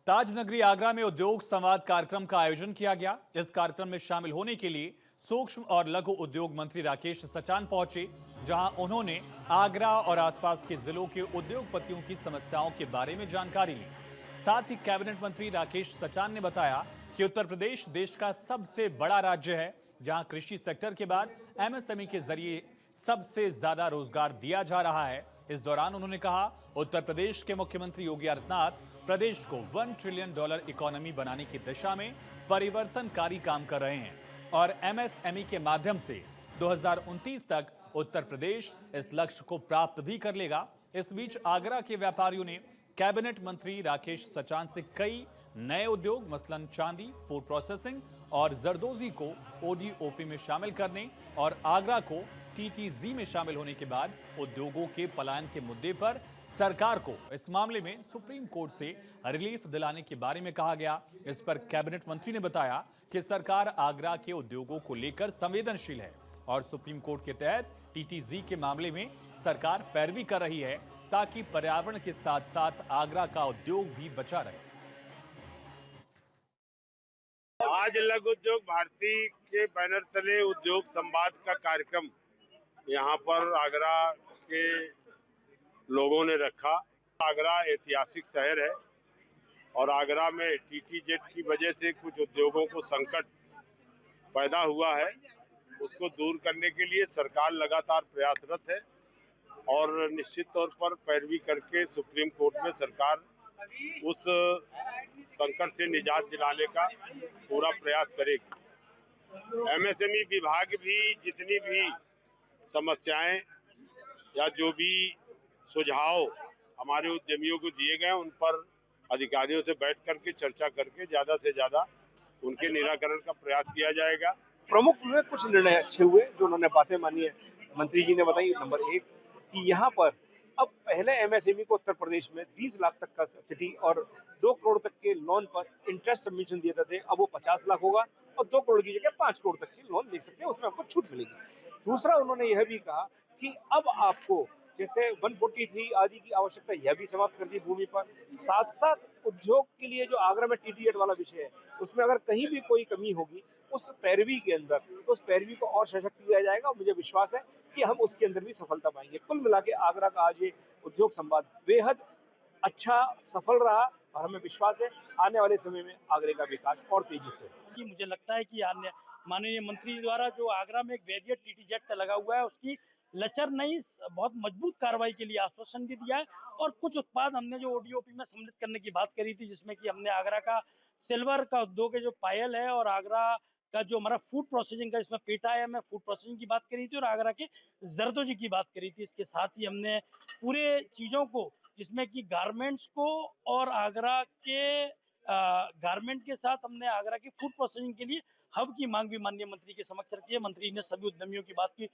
ताज नगरी आगरा में उद्योग संवाद कार्यक्रम का आयोजन किया गया। इस कार्यक्रम में शामिल होने के लिए सूक्ष्म और लघु उद्योग मंत्री राकेश सचान पहुंचे, जहां उन्होंने आगरा और आसपास के जिलों के उद्योगपतियों की समस्याओं के बारे में जानकारी ली। साथ ही कैबिनेट मंत्री राकेश सचान ने बताया कि उत्तर प्रदेश देश का सबसे बड़ा राज्य है, जहां कृषि सेक्टर के बाद एमएसएमई के जरिए सबसे ज्यादा रोजगार दिया जा रहा है। इस दौरान उन्होंने कहा, उत्तर प्रदेश के मुख्यमंत्री योगी आदित्यनाथ प्रदेश को $1 ट्रिलियन इकोनॉमी बनाने की दिशा में परिवर्तनकारी काम कर रहे हैं और एमएसएमई के माध्यम से 2029 तक उत्तर प्रदेश इस लक्ष्य को प्राप्त भी कर लेगा। इस बीच आगरा के व्यापारियों ने कैबिनेट मंत्री राकेश सचान से कई नए उद्योग मसलन चांदी, फूड प्रोसेसिंग और जरदोजी को ओडीओपी में शामिल करने और आगरा को टीटीजी में शामिल होने के बाद उद्योगों के पलायन के मुद्दे पर सरकार को इस मामले में सुप्रीम कोर्ट से रिलीफ दिलाने के बारे में कहा गया। इस पर कैबिनेट मंत्री ने बताया कि सरकार आगरा के उद्योगों को लेकर संवेदनशील है और सुप्रीम कोर्ट के तहत टीटीजी के मामले में सरकार पैरवी कर रही है, ताकि पर्यावरण के साथ साथ आगरा का उद्योग भी बचा रहे। आज लघु उद्योग भारती के बैनर तले उद्योग संवाद का कार्यक्रम यहाँ पर आगरा के लोगों ने रखा। आगरा ऐतिहासिक शहर है और आगरा में टीटीजेड की वजह से कुछ उद्योगों को संकट पैदा हुआ है। उसको दूर करने के लिए सरकार लगातार प्रयासरत है और निश्चित तौर पर पैरवी करके सुप्रीम कोर्ट में सरकार उस संकट से निजात दिलाने का पूरा प्रयास करेगी। एमएसएमई विभाग भी जितनी भी समस्याएं या जो भी सुझाव हमारे उद्यमियों को दिए गए, उन पर अधिकारियों से बैठ करके चर्चा करके ज्यादा से ज्यादा उनके निराकरण का प्रयास किया जाएगा। प्रमुख में कुछ निर्णय अच्छे हुए जो उन्होंने बातें मानी है। मंत्री जी ने बताई, नंबर एक कि यहाँ पर अब पहले एमएसएमई को उत्तर प्रदेश में 20 लाख तक का सब्सिडी और 2 करोड़ तक के लोन पर इंटरेस्ट सबमिशन देते थे, अब वो 50 लाख होगा और 2 करोड़ की जगह 5 करोड़ तक की लोन ले सकते हैं, उसमें आपको छूट मिलेगी। दूसरा, उन्होंने यह भी कहा कि अब आपको जैसे 143 आदि की आवश्यकता यह भी समाप्त कर दी भूमि पर। साथ साथ उद्योग के लिए जो आगरा में टीटीजेड वाला विषय है, उसमें अगर कहीं भी कोई कमी होगी, उस पैरवी के अंदर उस पैरवी को और सशक्त किया जाएगा। मुझे विश्वास है कि हम उसके अंदर भी सफलता पाएंगे। कुल मिला के आगरा का आज ये उद्योग संवाद बेहद अच्छा सफल रहा और हमें विश्वास है आने वाले समय में आगरे का विकास और तेजी से होगा। मुझे लगता है कि माननीय मंत्री द्वारा जो आगरा में एक बैरियर टीटीजेड का लगा हुआ है, उसकी लचर नहीं, बहुत मजबूत कार्रवाई के लिए आश्वासन भी दिया है। और कुछ उत्पाद हमने जो ओडीओपी में सम्मिलित करने की बात करी थी, जिसमें कि हमने आगरा का सिल्वर का उद्योग है जो पायल है, और आगरा का जो हमारा फूड प्रोसेसिंग का इसमें पेटा है, मैं फूड प्रोसेसिंग की बात करी थी, और आगरा के जरदोजी की बात करी थी। इसके साथ ही हमने पूरे चीजों को, जिसमें कि गारमेंट्स को और आगरा के गारमेंट के साथ हमने आगरा की फूड प्रोसेसिंग के लिए हब की मांग भी माननीय मंत्री के समक्ष रखी है। मंत्री ने सभी उद्यमियों की बात की।